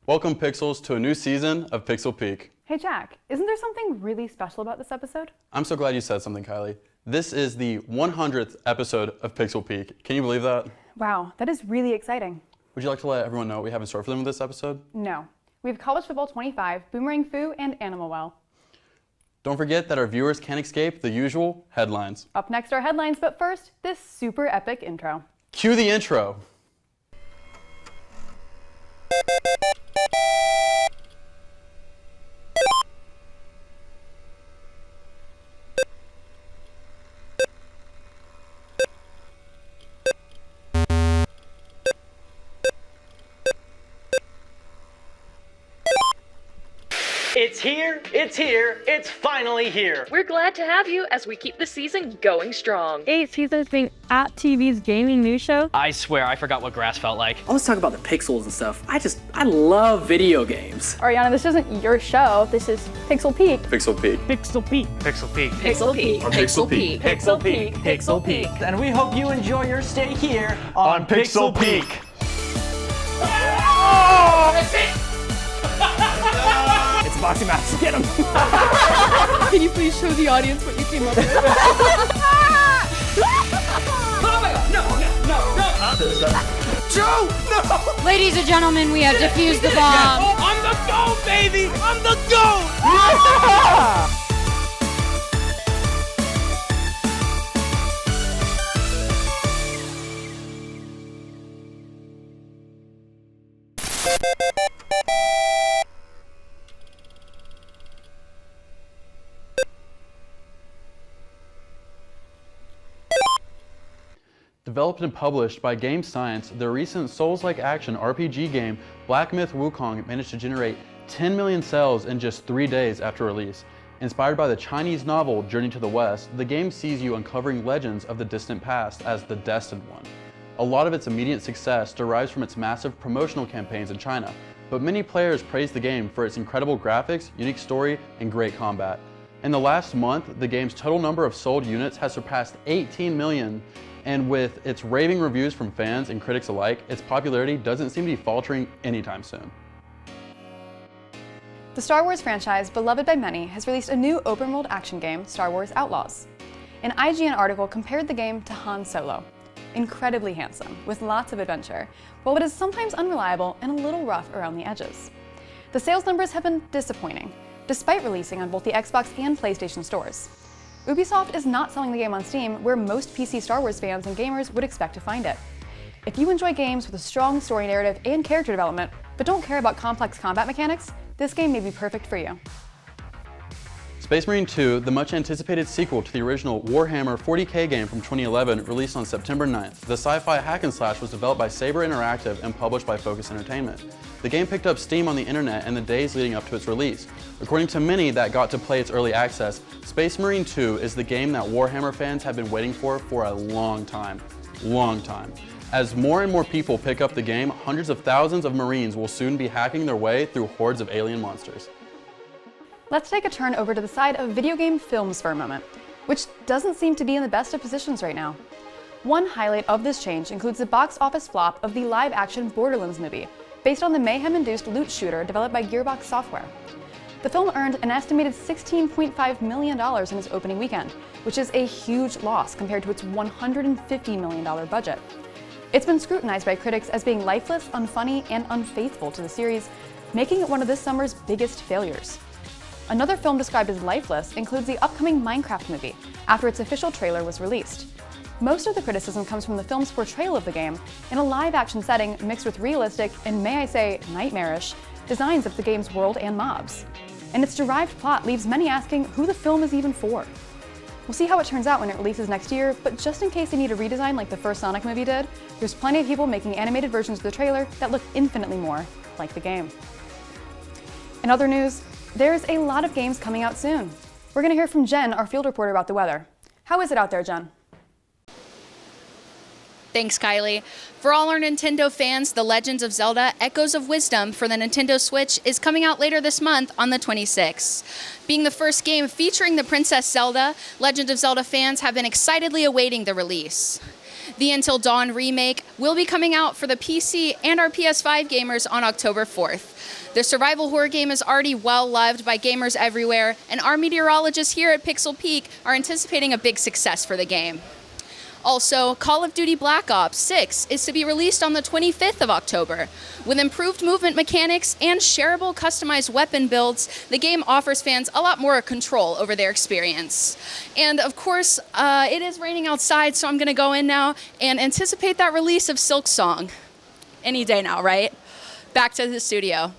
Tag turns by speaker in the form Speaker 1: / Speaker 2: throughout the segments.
Speaker 1: Welcome, Pixels, to a new season of Pixel Peak.
Speaker 2: Hey Jack, isn't there something really special about this episode?
Speaker 1: I'm so glad you said something, Kylie. This is the 100th episode of Pixel Peak. Can you believe that?
Speaker 2: Wow, that is really exciting.
Speaker 1: Would you like to let everyone know what we have in store for them with this episode?
Speaker 2: No. We have College Football 25, Boomerang Fu, and Animal Well.
Speaker 1: Don't forget that our viewers can't escape the usual headlines.
Speaker 2: Up next are headlines, but first, this super epic intro.
Speaker 1: Cue the intro.
Speaker 3: It's here, it's finally here.
Speaker 4: We're glad to have you as we keep the season going strong.
Speaker 5: 8 seasons being at TV's gaming news show.
Speaker 3: I swear I forgot what grass felt like.
Speaker 6: Let's talk about the pixels and stuff. I love video games.
Speaker 2: Ariana, this isn't your show, this is Pixel Peak.
Speaker 1: Pixel Peak.
Speaker 5: Pixel Peak.
Speaker 3: Pixel Peak.
Speaker 4: Pixel Peak.
Speaker 1: Pixel Peak.
Speaker 3: Pixel Peak.
Speaker 4: Pixel Peak.
Speaker 3: And we hope you enjoy your stay here on Pixel Peak.
Speaker 6: It's a boxing match. Get him.
Speaker 5: Can you please show the audience what you came up with?
Speaker 3: Oh my god, no.
Speaker 6: Joe, no!
Speaker 7: Ladies and gentlemen, we have defused the bomb.
Speaker 3: I'm the GOAT, baby! I'm the GOAT!
Speaker 1: Developed and published by Game Science, the recent Souls-like action RPG game Black Myth Wukong managed to generate 10 million sales in just 3 days after release. Inspired by the Chinese novel Journey to the West, the game sees you uncovering legends of the distant past as the Destined One. A lot of its immediate success derives from its massive promotional campaigns in China, but many players praise the game for its incredible graphics, unique story, and great combat. In the last month, the game's total number of sold units has surpassed 18 million, and with its raving reviews from fans and critics alike, its popularity doesn't seem to be faltering anytime soon.
Speaker 2: The Star Wars franchise, beloved by many, has released a new open-world action game, Star Wars Outlaws. An IGN article compared the game to Han Solo. Incredibly handsome, with lots of adventure, while it is sometimes unreliable and a little rough around the edges. The sales numbers have been disappointing, despite releasing on both the Xbox and PlayStation stores. Ubisoft is not selling the game on Steam, where most PC Star Wars fans and gamers would expect to find it. If you enjoy games with a strong story narrative and character development, but don't care about complex combat mechanics, this game may be perfect for you.
Speaker 1: Space Marine 2, the much-anticipated sequel to the original Warhammer 40k game from 2011, released on September 9th. The sci-fi hack and slash was developed by Saber Interactive and published by Focus Entertainment. The game picked up steam on the internet in the days leading up to its release. According to many that got to play its early access, Space Marine 2 is the game that Warhammer fans have been waiting for a long time. As more and more people pick up the game, hundreds of thousands of Marines will soon be hacking their way through hordes of alien monsters.
Speaker 2: Let's take a turn over to the side of video game films for a moment, which doesn't seem to be in the best of positions right now. One highlight of this change includes the box office flop of the live-action Borderlands movie, based on the mayhem-induced loot shooter developed by Gearbox Software. The film earned an estimated $16.5 million in its opening weekend, which is a huge loss compared to its $150 million budget. It's been scrutinized by critics as being lifeless, unfunny, and unfaithful to the series, making it one of this summer's biggest failures. Another film described as lifeless includes the upcoming Minecraft movie, after its official trailer was released. Most of the criticism comes from the film's portrayal of the game in a live-action setting mixed with realistic, and may I say, nightmarish, designs of the game's world and mobs. And its derived plot leaves many asking who the film is even for. We'll see how it turns out when it releases next year, but just in case they need a redesign like the first Sonic movie did, there's plenty of people making animated versions of the trailer that look infinitely more like the game. In other news, there's a lot of games coming out soon. We're going to hear from Jen, our field reporter, about the weather. How is it out there, Jen?
Speaker 7: Thanks, Kylie. For all our Nintendo fans, The Legend of Zelda: Echoes of Wisdom for the Nintendo Switch is coming out later this month on the 26th. Being the first game featuring the Princess Zelda, Legend of Zelda fans have been excitedly awaiting the release. The Until Dawn remake will be coming out for the PC and our PS5 gamers on October 4th. The survival horror game is already well loved by gamers everywhere, and our meteorologists here at Pixel Peak are anticipating a big success for the game. Also, Call of Duty Black Ops 6 is to be released on the 25th of October. With improved movement mechanics and shareable customized weapon builds, the game offers fans a lot more control over their experience. And of course, it is raining outside, so I'm going to go in now and anticipate that release of Silk Song. Any day now, right? Back to the studio.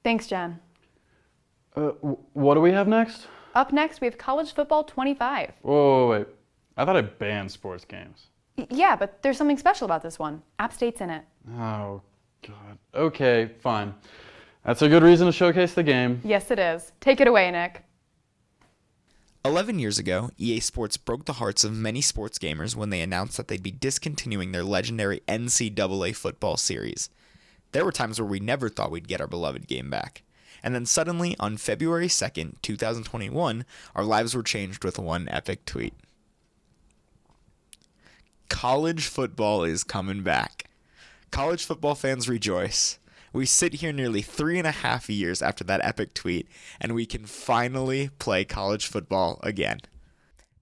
Speaker 2: Thanks, Jen.
Speaker 1: What do we have next?
Speaker 2: Up next, we have College Football 25.
Speaker 1: Whoa, wait. I thought I banned sports games.
Speaker 2: Yeah, but there's something special about this one. App State's in it.
Speaker 1: Oh, God. Okay, fine. That's a good reason to showcase the game.
Speaker 2: Yes, it is. Take it away, Nick.
Speaker 8: 11 years ago, EA Sports broke the hearts of many sports gamers when they announced that they'd be discontinuing their legendary NCAA football series. There were times where we never thought we'd get our beloved game back. And then suddenly, on February 2nd, 2021, our lives were changed with one epic tweet. College football is coming back. College football fans rejoice. We sit here nearly 3.5 years after that epic tweet, and we can finally play college football again.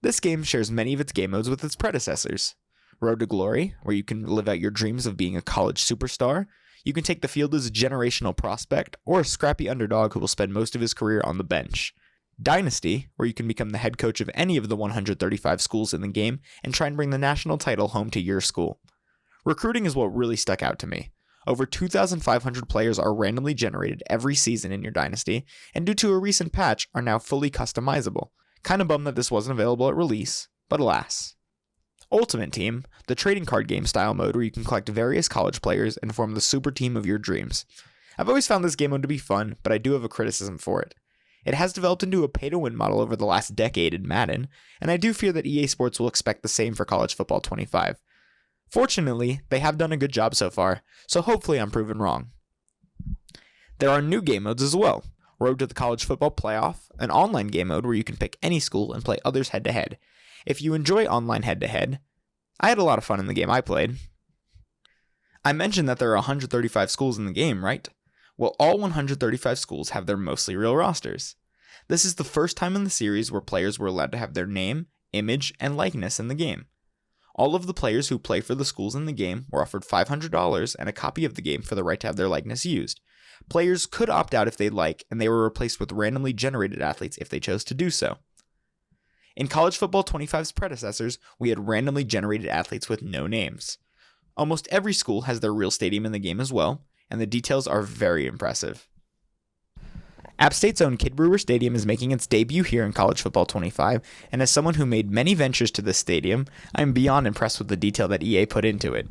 Speaker 8: This game shares many of its game modes with its predecessors. Road to Glory, where you can live out your dreams of being a college superstar. You can take the field as a generational prospect, or a scrappy underdog who will spend most of his career on the bench. Dynasty, where you can become the head coach of any of the 135 schools in the game and try and bring the national title home to your school. Recruiting is what really stuck out to me. Over 2,500 players are randomly generated every season in your Dynasty, and due to a recent patch, are now fully customizable. Kinda bummed that this wasn't available at release, but alas. Ultimate Team, the trading card game style mode where you can collect various college players and form the super team of your dreams. I've always found this game mode to be fun, but I do have a criticism for it. It has developed into a pay-to-win model over the last decade in Madden, and I do fear that EA Sports will expect the same for College Football 25. Fortunately, they have done a good job so far, so hopefully I'm proven wrong. There are new game modes as well. Road to the College Football Playoff, an online game mode where you can pick any school and play others head-to-head. If you enjoy online head-to-head, I had a lot of fun in the game I played. I mentioned that there are 135 schools in the game, right? Well, all 135 schools have their mostly real rosters. This is the first time in the series where players were allowed to have their name, image, and likeness in the game. All of the players who play for the schools in the game were offered $500 and a copy of the game for the right to have their likeness used. Players could opt out if they'd like, and they were replaced with randomly generated athletes if they chose to do so. In College Football 25's predecessors, we had randomly generated athletes with no names. Almost every school has their real stadium in the game as well, and the details are very impressive. App State's own Kid Brewer Stadium is making its debut here in College Football 25, and as someone who made many ventures to this stadium, I am beyond impressed with the detail that EA put into it.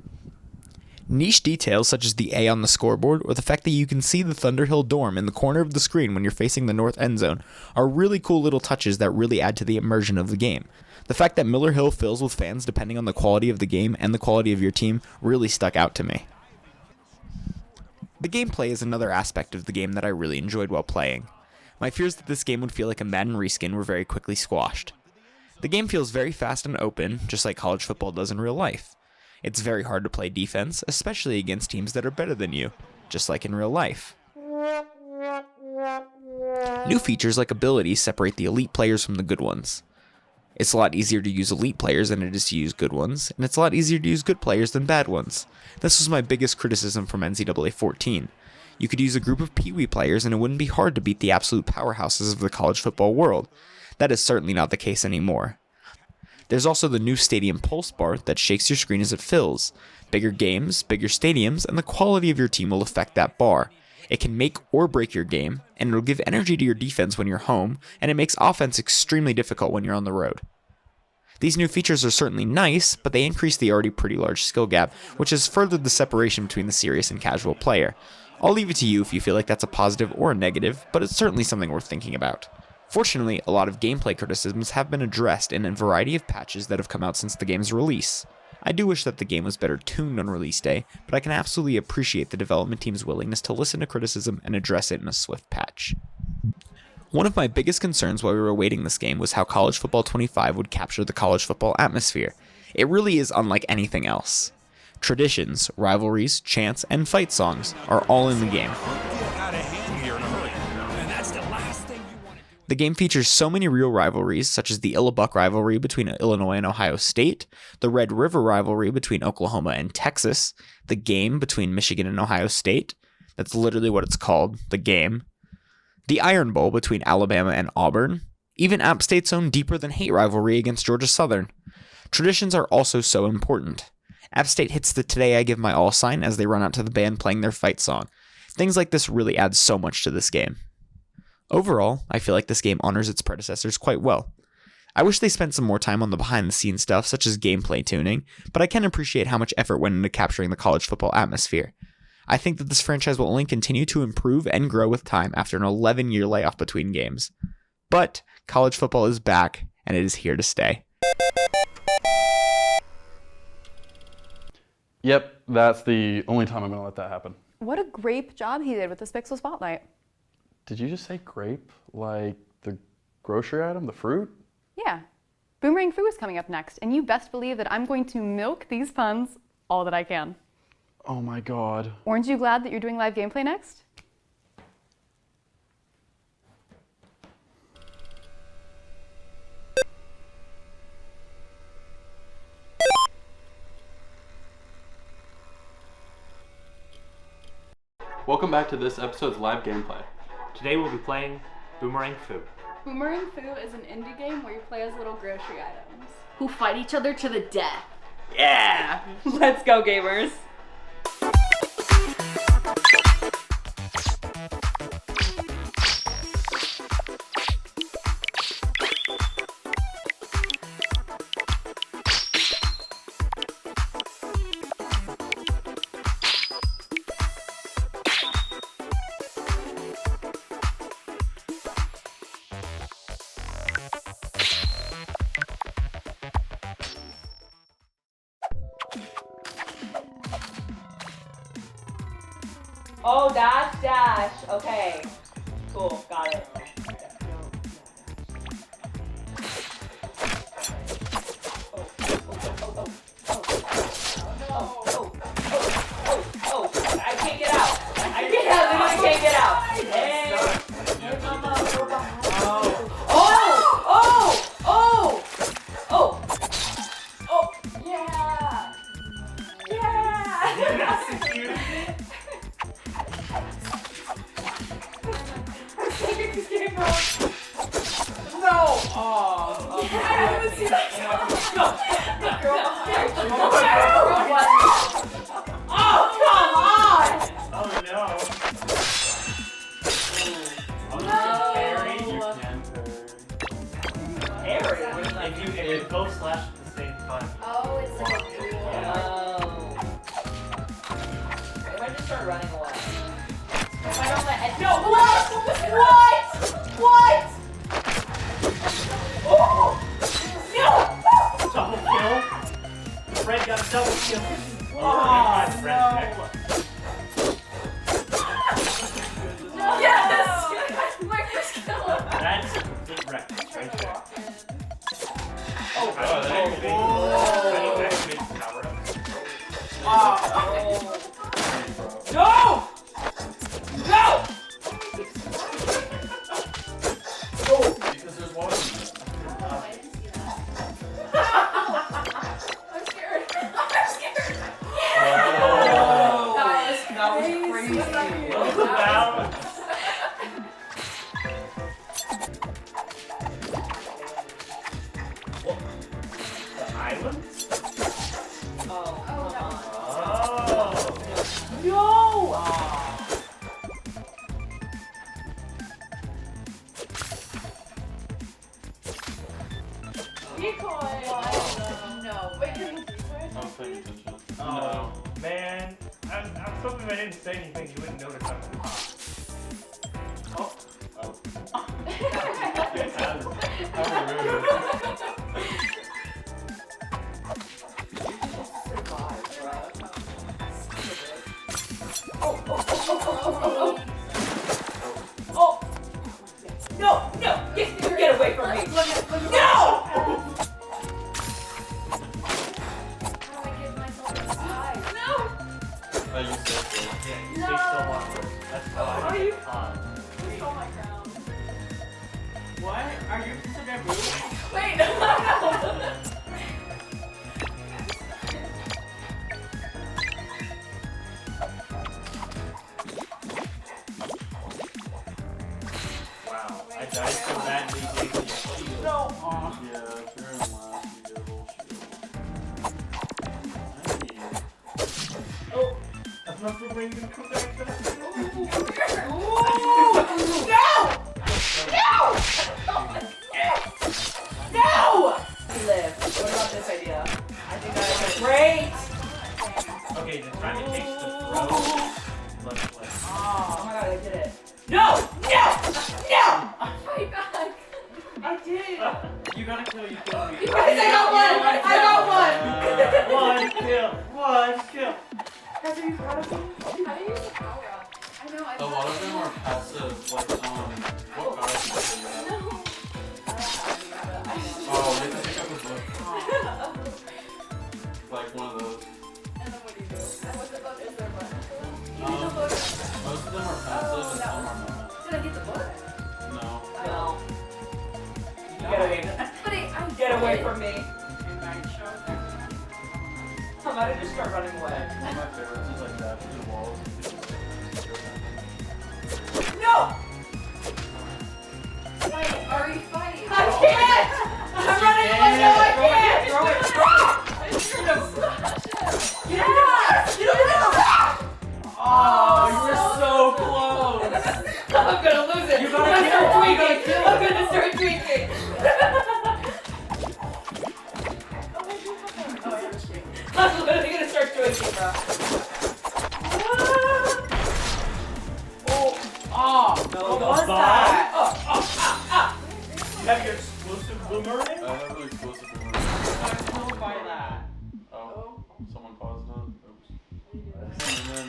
Speaker 8: Niche details such as the A on the scoreboard or the fact that you can see the Thunderhill dorm in the corner of the screen when you're facing the north end zone are really cool little touches that really add to the immersion of the game. The fact that Miller Hill fills with fans depending on the quality of the game and the quality of your team really stuck out to me. The gameplay is another aspect of the game that I really enjoyed while playing. My fears that this game would feel like a Madden reskin were very quickly squashed. The game feels very fast and open, just like college football does in real life. It's very hard to play defense, especially against teams that are better than you, just like in real life. New features like abilities separate the elite players from the good ones. It's a lot easier to use elite players than it is to use good ones, and it's a lot easier to use good players than bad ones. This was my biggest criticism from NCAA 14. You could use a group of Pee-wee players and it wouldn't be hard to beat the absolute powerhouses of the college football world. That is certainly not the case anymore. There's also the new Stadium Pulse bar that shakes your screen as it fills. Bigger games, bigger stadiums, and the quality of your team will affect that bar. It can make or break your game, and it'll give energy to your defense when you're home, and it makes offense extremely difficult when you're on the road. These new features are certainly nice, but they increase the already pretty large skill gap, which has furthered the separation between the serious and casual player. I'll leave it to you if you feel like that's a positive or a negative, but it's certainly something worth thinking about. Fortunately, a lot of gameplay criticisms have been addressed in a variety of patches that have come out since the game's release. I do wish that the game was better tuned on release day, but I can absolutely appreciate the development team's willingness to listen to criticism and address it in a swift patch. One of my biggest concerns while we were awaiting this game was how College Football 25 would capture the college football atmosphere. It really is unlike anything else. Traditions, rivalries, chants, and fight songs are all in the game. The game features so many real rivalries, such as the Illabuck rivalry between Illinois and Ohio State, the Red River rivalry between Oklahoma and Texas, the game between Michigan and Ohio State, that's literally what it's called, the game, the Iron Bowl between Alabama and Auburn, even App State's own Deeper Than Hate rivalry against Georgia Southern. Traditions are also so important. App State hits the Today I Give My All sign as they run out to the band playing their fight song. Things like this really add so much to this game. Overall, I feel like this game honors its predecessors quite well. I wish they spent some more time on the behind-the-scenes stuff, such as gameplay tuning, but I can appreciate how much effort went into capturing the college football atmosphere. I think that this franchise will only continue to improve and grow with time after an 11-year layoff between games. But college football is back, and it is here to stay.
Speaker 1: Yep, that's the only time I'm going to let that happen.
Speaker 2: What a great job he did with this Pixel Spotlight.
Speaker 1: Did you just say grape? Like the grocery item, the fruit?
Speaker 2: Yeah. Boomerang Fu is coming up next, and you best believe that I'm going to milk these puns all that I can.
Speaker 1: Oh my god.
Speaker 2: Aren't you glad that you're doing live gameplay next?
Speaker 1: Welcome back to this episode's live gameplay.
Speaker 9: Today we'll be playing Boomerang Fu.
Speaker 5: Boomerang Fu is an indie game where you play as little grocery items.
Speaker 10: Who fight each other to the death.
Speaker 5: Yeah! Let's go, gamers!
Speaker 10: Oh, dash. Okay. Cool, got it. I can't get out. I literally can't get out. Hey.
Speaker 9: If you both slash at the same time.
Speaker 10: Oh, it's like a duel. If I just start running away. If I don't let no, what? Oh! No!
Speaker 9: Double kill. Fred got a double kill. Oh, no.
Speaker 5: Yes! My first kill!
Speaker 9: That's a complete wreck right there.
Speaker 10: No!
Speaker 1: Because there's one.
Speaker 5: I'm scared.
Speaker 10: That was crazy.
Speaker 9: The islands? Oh, man. I was hoping if I didn't say anything, you wouldn't notice I was hot.
Speaker 10: No! Get away from me! No!
Speaker 1: Oh, you said so.
Speaker 9: Yeah, you stay still longer. That's why.
Speaker 10: Are you?
Speaker 5: Oh my ground.
Speaker 9: What? Are you a piece of bamboo?
Speaker 10: Wait, no!
Speaker 9: Wow, I died so badly taking your shield.
Speaker 5: No.
Speaker 1: Yeah, if you're in last, you get a little shield.
Speaker 9: Oh, that's not the way you can come back to that.
Speaker 10: No! Live. What about this idea? I think that is great!
Speaker 9: Okay, the time it takes to throw. Let's play.
Speaker 10: Oh my god, I did it. No!
Speaker 5: Fight back.
Speaker 10: I did!
Speaker 9: You gotta kill, you kill me.
Speaker 10: You guys, I got one!
Speaker 9: One kill.
Speaker 10: Guys, are you proud of me?
Speaker 5: How do you use the power up? I know.
Speaker 1: A lot of them are passive, like, what power do you have? Oh, you have to pick up a book. Like one of those.
Speaker 5: And then what do you do? And what the book is there? What?
Speaker 1: Most of them are passive and some are not.
Speaker 5: Did I get the book?
Speaker 1: No.
Speaker 10: No. Get away from me. I'm about to just start running away.
Speaker 1: One of my favorites is like that through the walls.
Speaker 10: No!
Speaker 5: Fight, Ari, fight.
Speaker 10: I can't! I'm running away! No, I can't!
Speaker 9: Throw it!
Speaker 10: Yes! You don't get the back!
Speaker 9: Oh, you were so close!
Speaker 10: I'm gonna lose it!
Speaker 9: You gotta
Speaker 10: I'm
Speaker 9: kill!
Speaker 10: gonna
Speaker 9: You gotta kill!
Speaker 10: I'm gonna start tweaking! I'm literally gonna start tweaking, bro.
Speaker 9: No,
Speaker 10: What was that?
Speaker 9: You have your explosive boomerang?
Speaker 1: I have an explosive boomerang.
Speaker 9: I'm killed by that.
Speaker 1: Oh, someone paused it. Oops. And then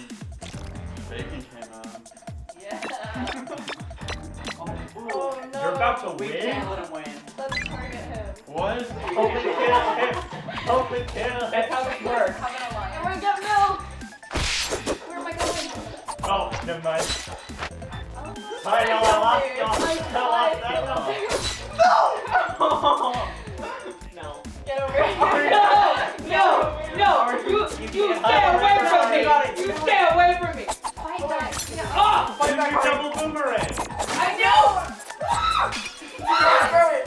Speaker 1: bacon came out.
Speaker 5: Oh no.
Speaker 9: You're about to win?
Speaker 5: Let's target him.
Speaker 1: What?
Speaker 9: Open kill him! Open kill!
Speaker 10: That's how it works.
Speaker 5: Have an alliance. Everyone get milk. Where am I going?
Speaker 9: Oh, never mind.
Speaker 5: Oh,
Speaker 9: Bye, y'all. I lost y'all.
Speaker 5: Oh my
Speaker 9: I lost that
Speaker 10: No.
Speaker 5: Get over here.
Speaker 10: No! You stay away from me! You stay away from me!
Speaker 5: Fight back.
Speaker 10: Oh!
Speaker 9: one. Use your double boomerang.
Speaker 10: I know! Throw it!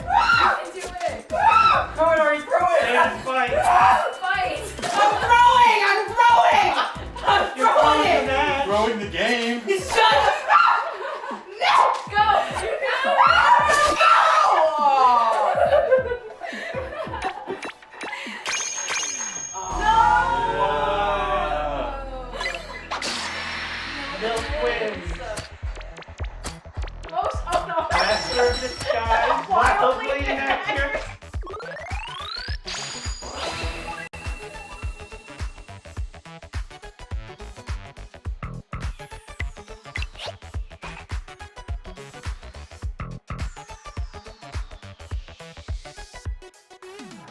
Speaker 5: You can do it.
Speaker 10: Throw it, Ari, throw it!
Speaker 9: And fight.
Speaker 5: Fight.
Speaker 10: I'm throwing! I'm
Speaker 9: You're
Speaker 10: throwing it!
Speaker 9: that.
Speaker 1: Throwing the game.
Speaker 10: Shut up! No!
Speaker 5: Go.
Speaker 9: Milk wins.
Speaker 5: Most. Oh no.
Speaker 9: Master of disguise. Wildly inaccurate.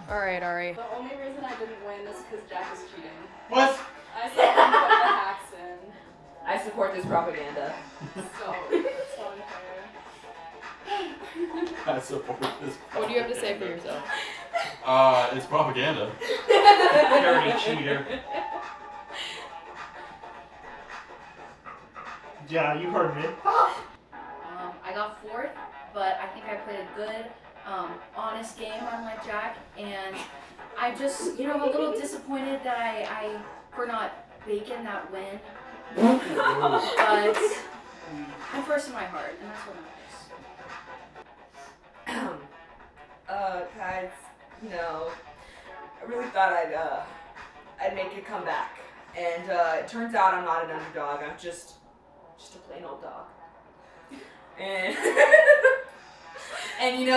Speaker 2: Alright, Ari.
Speaker 5: The only reason I didn't win is because Jack is cheating.
Speaker 1: What?
Speaker 5: I said I put the hacks in.
Speaker 10: I support this propaganda.
Speaker 5: So unfair.
Speaker 1: I support this.
Speaker 2: What do you have to say for yourself?
Speaker 1: It's propaganda.
Speaker 9: Dirty cheater. Yeah, you heard me.
Speaker 7: I got fourth, but I think I played a good, honest game on my Jack, and I'm just, a little disappointed that I we're not baking that win. But I'm first in my heart, and that's what matters.
Speaker 10: Guys, I really thought I'd make a comeback. And it turns out I'm not an underdog, I'm just a plain old dog. And and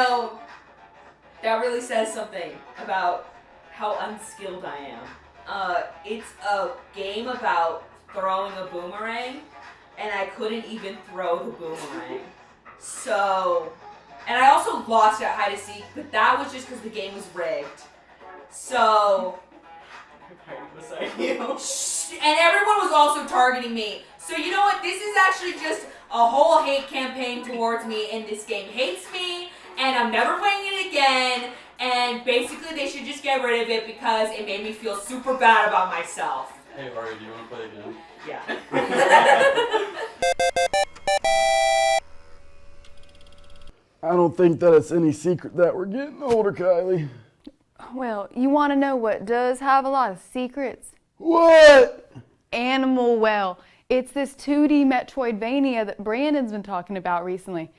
Speaker 10: that really says something about how unskilled I am. It's a game about throwing a boomerang, and I couldn't even throw the boomerang. So, and I also lost at hide and seek, but that was just because the game was rigged. So, and everyone was also targeting me. So you know what? This is actually just a whole hate campaign towards me, and this game hates me, and I'm never playing it again. And basically, they should just get rid of it because it made me feel super bad about myself.
Speaker 1: Hey Ari, do you want to play again?
Speaker 10: Yeah.
Speaker 11: I don't think that it's any secret that we're getting older, Kylie.
Speaker 2: Well, you want to know what does have a lot of secrets?
Speaker 11: What?
Speaker 2: Animal Well. It's this 2D Metroidvania that Brandon's been talking about recently.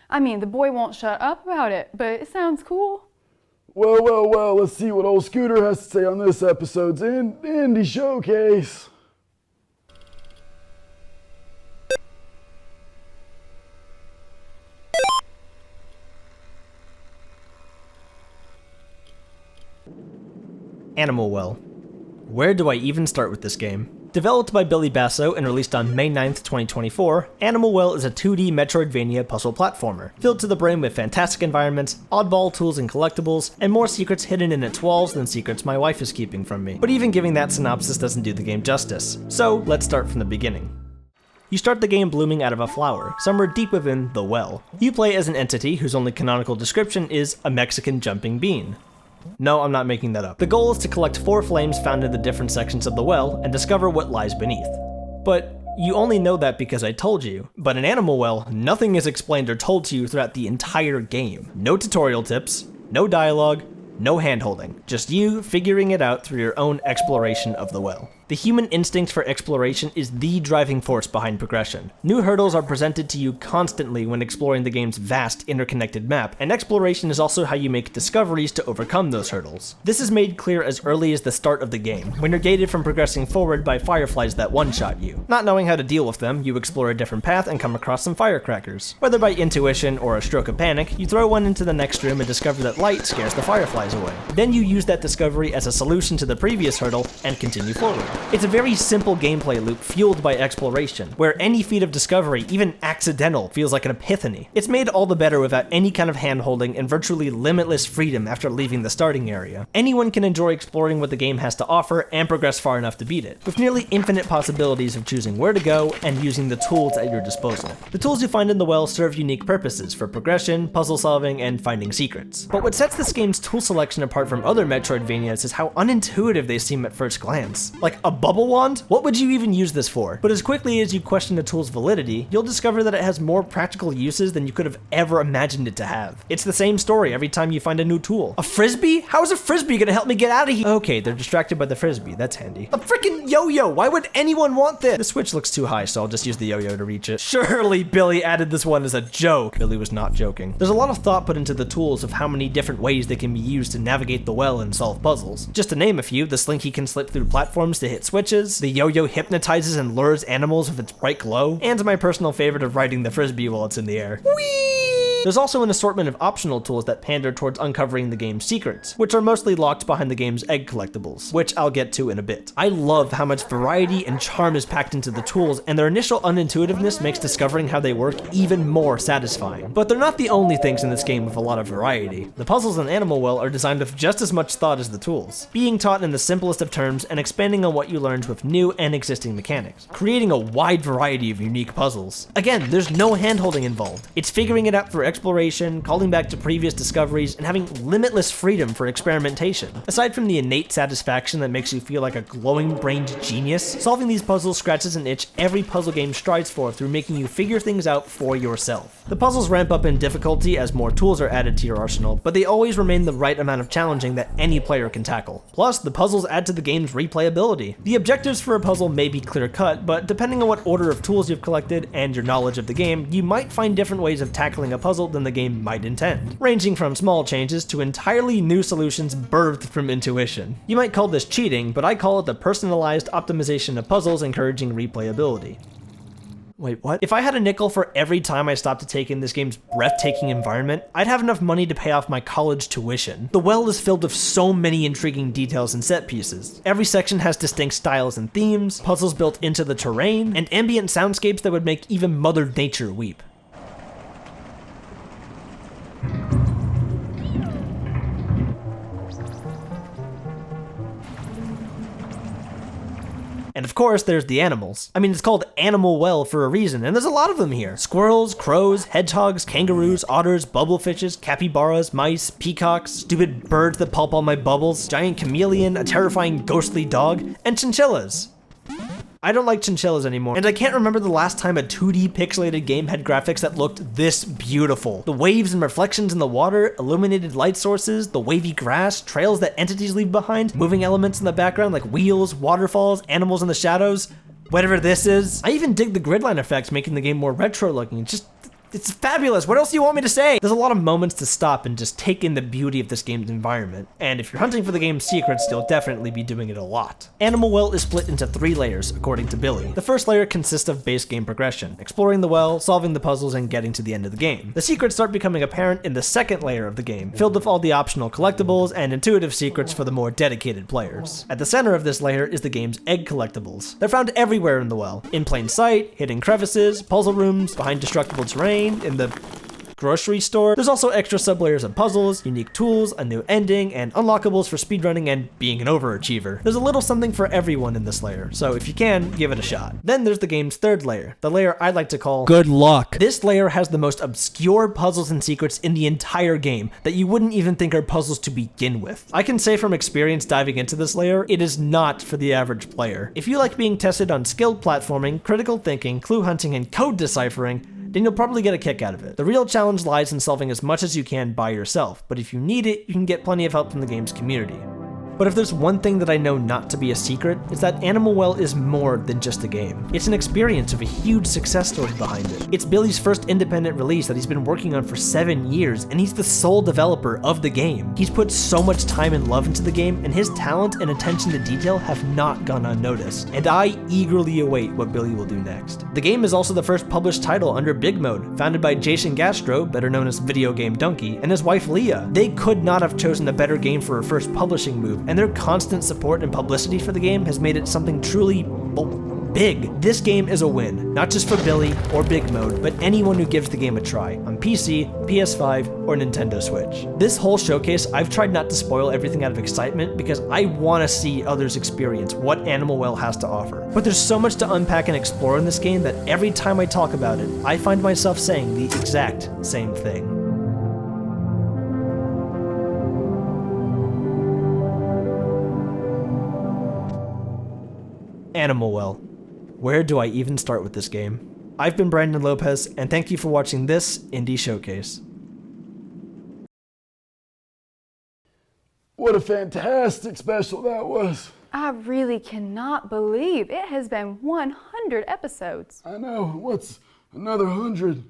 Speaker 2: I mean, the boy won't shut up about it, but it sounds cool.
Speaker 11: Well, let's see what old Scooter has to say on this episode's Indie Showcase.
Speaker 12: Animal Well. Where do I even start with this game? Developed by Billy Basso and released on May 9th, 2024, Animal Well is a 2D Metroidvania puzzle platformer, filled to the brim with fantastic environments, oddball tools and collectibles, and more secrets hidden in its walls than secrets my wife is keeping from me. But even giving that synopsis doesn't do the game justice, so let's start from the beginning. You start the game blooming out of a flower, somewhere deep within the well. You play as an entity whose only canonical description is a Mexican jumping bean. No, I'm not making that up. The goal is to collect 4 flames found in the different sections of the well and discover what lies beneath. But you only know that because I told you. But in Animal Well, nothing is explained or told to you throughout the entire game. No tutorial tips, no dialogue, no hand-holding. Just you figuring it out through your own exploration of the well. The human instinct for exploration is the driving force behind progression. New hurdles are presented to you constantly when exploring the game's vast, interconnected map, and exploration is also how you make discoveries to overcome those hurdles. This is made clear as early as the start of the game, when you're gated from progressing forward by fireflies that one-shot you. Not knowing how to deal with them, you explore a different path and come across some firecrackers. Whether by intuition or a stroke of panic, you throw one into the next room and discover that light scares the fireflies away. Then you use that discovery as a solution to the previous hurdle and continue forward. It's a very simple gameplay loop fueled by exploration, where any feat of discovery, even accidental, feels like an epiphany. It's made all the better without any kind of hand-holding and virtually limitless freedom after leaving the starting area. Anyone can enjoy exploring what the game has to offer and progress far enough to beat it, with nearly infinite possibilities of choosing where to go and using the tools at your disposal. The tools you find in the well serve unique purposes for progression, puzzle solving, and finding secrets. But what sets this game's tool selection apart from other Metroidvanias is how unintuitive they seem at first glance. Like a bubble wand? What would you even use this for? But as quickly as you question the tool's validity, you'll discover that it has more practical uses than you could have ever imagined it to have. It's the same story every time you find a new tool. A frisbee? How is a frisbee gonna help me get out of here? Okay, they're distracted by the frisbee, that's handy. A freaking yo-yo! Why would anyone want this? The switch looks too high, so I'll just use the yo-yo to reach it. Surely Billy added this one as a joke. Billy was not joking. There's a lot of thought put into the tools of how many different ways they can be used to navigate the well and solve puzzles. Just to name a few, the slinky can slip through platforms to hit switches, the yo-yo hypnotizes and lures animals with its bright glow, and my personal favorite of riding the frisbee while it's in the air. Whee! There's also an assortment of optional tools that pander towards uncovering the game's secrets, which are mostly locked behind the game's egg collectibles, which I'll get to in a bit. I love how much variety and charm is packed into the tools, and their initial unintuitiveness makes discovering how they work even more satisfying. But they're not the only things in this game with a lot of variety. The puzzles in Animal Well are designed with just as much thought as the tools, being taught in the simplest of terms and expanding on what you learned with new and existing mechanics, creating a wide variety of unique puzzles. Again, there's no hand-holding involved. It's figuring it out through exploration, calling back to previous discoveries, and having limitless freedom for experimentation. Aside from the innate satisfaction that makes you feel like a glowing-brained genius, solving these puzzles scratches an itch every puzzle game strives for through making you figure things out for yourself. The puzzles ramp up in difficulty as more tools are added to your arsenal, but they always remain the right amount of challenging that any player can tackle. Plus, the puzzles add to the game's replayability. The objectives for a puzzle may be clear-cut, but depending on what order of tools you've collected and your knowledge of the game, you might find different ways of tackling a puzzle than the game might intend, ranging from small changes to entirely new solutions birthed from intuition. You might call this cheating, but I call it the personalized optimization of puzzles encouraging replayability. Wait, what? If I had a nickel for every time I stopped to take in this game's breathtaking environment, I'd have enough money to pay off my college tuition. The well is filled with so many intriguing details and set pieces. Every section has distinct styles and themes, puzzles built into the terrain, and ambient soundscapes that would make even Mother Nature weep. And of course, there's the animals. I mean, it's called Animal Well for a reason, and there's a lot of them here. Squirrels, crows, hedgehogs, kangaroos, otters, bubblefishes, capybaras, mice, peacocks, stupid birds that pulp all my bubbles, giant chameleon, a terrifying ghostly dog, and chinchillas. I don't like chinchillas anymore, and I can't remember the last time a 2D pixelated game had graphics that looked this beautiful. The waves and reflections in the water, illuminated light sources, the wavy grass, trails that entities leave behind, moving elements in the background like wheels, waterfalls, animals in the shadows, whatever this is. I even dig the gridline effects, making the game more retro looking. It's fabulous. What else do you want me to say? There's a lot of moments to stop and just take in the beauty of this game's environment. And if you're hunting for the game's secrets, you'll definitely be doing it a lot. Animal Well is split into 3 layers, according to Billy. The first layer consists of base game progression, exploring the well, solving the puzzles, and getting to the end of the game. The secrets start becoming apparent in the second layer of the game, filled with all the optional collectibles and intuitive secrets for the more dedicated players. At the center of this layer is the game's egg collectibles. They're found everywhere in the well, in plain sight, hidden crevices, puzzle rooms, behind destructible terrain, in the grocery store. There's also extra sublayers of puzzles, unique tools, a new ending, and unlockables for speedrunning and being an overachiever. There's a little something for everyone in this layer, so if you can, give it a shot. Then there's the game's third layer, the layer I like to call Good Luck. This layer has the most obscure puzzles and secrets in the entire game that you wouldn't even think are puzzles to begin with. I can say from experience diving into this layer, it is not for the average player. If you like being tested on skilled platforming, critical thinking, clue hunting, and code deciphering, then you'll probably get a kick out of it. The real challenge lies in solving as much as you can by yourself, but if you need it, you can get plenty of help from the game's community. But if there's one thing that I know not to be a secret, it's that Animal Well is more than just a game. It's an experience with a huge success story behind it. It's Billy's first independent release that he's been working on for 7 years, and he's the sole developer of the game. He's put so much time and love into the game, and his talent and attention to detail have not gone unnoticed. And I eagerly await what Billy will do next. The game is also the first published title under Big Mode, founded by Jason Gastro, better known as Video Game Donkey, and his wife Leah. They could not have chosen a better game for a first publishing move, and their constant support and publicity for the game has made it something truly, well, big. This game is a win, not just for Billy or Big Mode, but anyone who gives the game a try on PC, PS5, or Nintendo Switch. This whole showcase, I've tried not to spoil everything out of excitement because I want to see others experience what Animal Well has to offer. But there's so much to unpack and explore in this game that every time I talk about it, I find myself saying the exact same thing. Animal Well. Where do I even start with this game? I've been Brandon Lopez, and thank you for watching this Indie Showcase.
Speaker 11: What a fantastic special that was.
Speaker 2: I really cannot believe it has been 100 episodes.
Speaker 11: I know. What's another 100?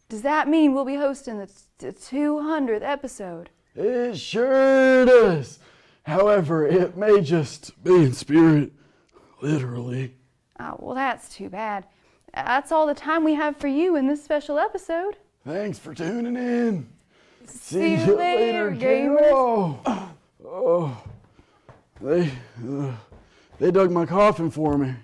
Speaker 2: Does that mean we'll be hosting the 200th episode?
Speaker 11: It sure does. However, it may just be in spirit, literally.
Speaker 2: Oh, well, that's too bad. That's all the time we have for you in this special episode.
Speaker 11: Thanks for tuning in.
Speaker 2: See you later, gamers.
Speaker 11: They dug my coffin for me.